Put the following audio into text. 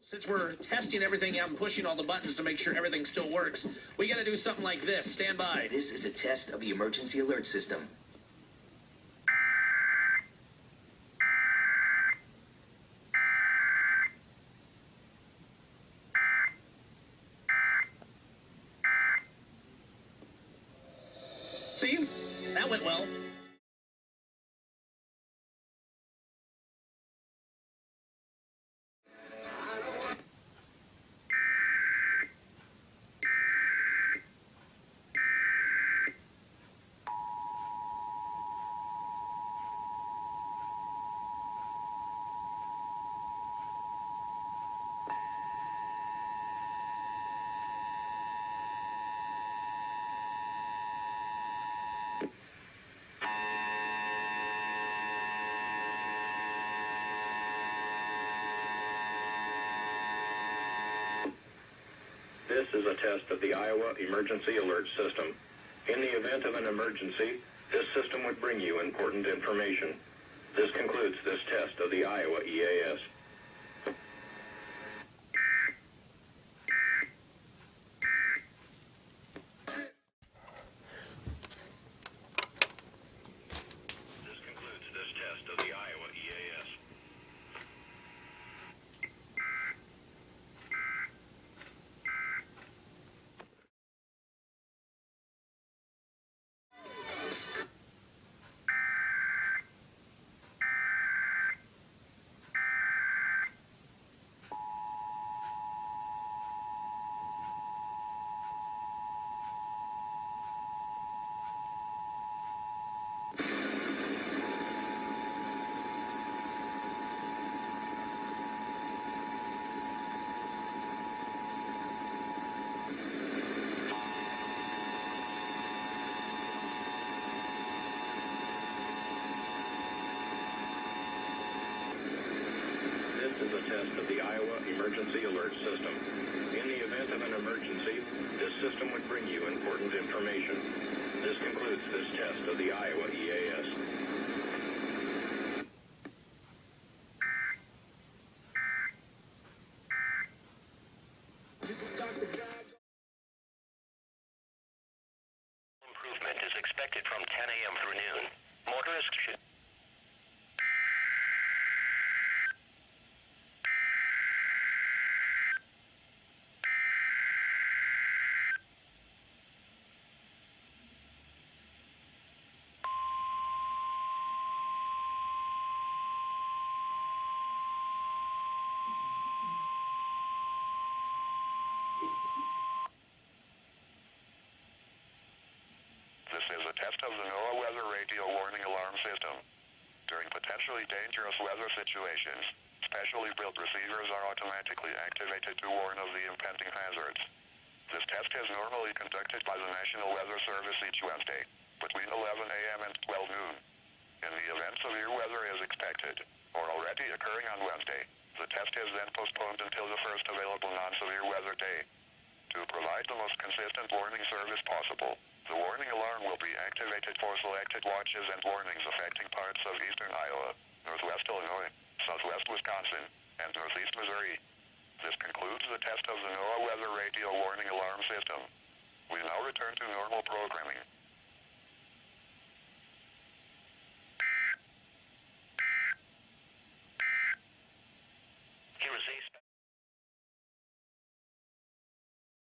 Since we're testing everything out and pushing all the buttons to make sure everything still works, we got to do something like this. Stand by. This is a test of the emergency alert system. See? That went well. This is a test of the Iowa Emergency Alert System. In the event of an emergency, this system would bring you important information. This concludes this test of the Iowa EAS. This concludes this test of the Iowa EAS. This is a test of the Iowa Emergency Alert System. In the event of an emergency, this system would bring you important information. This concludes this test of the Iowa EAS. Improvement is expected from 10 a.m. through noon. Motorists should... This is a test of the NOAA Weather Radio Warning Alarm System. During potentially dangerous weather situations, specially built receivers are automatically activated to warn of the impending hazards. This test is normally conducted by the National Weather Service each Wednesday, between 11 a.m. and 12 noon. In the event severe weather is expected, or already occurring on Wednesday, the test is then postponed until the first available non-severe weather day. To provide the most consistent warning service possible, the warning alarm will be activated for selected watches and warnings affecting parts of eastern Iowa, northwest Illinois, southwest Wisconsin, and northeast Missouri. This concludes the test of the NOAA Weather Radio Warning Alarm System. We now return to normal programming.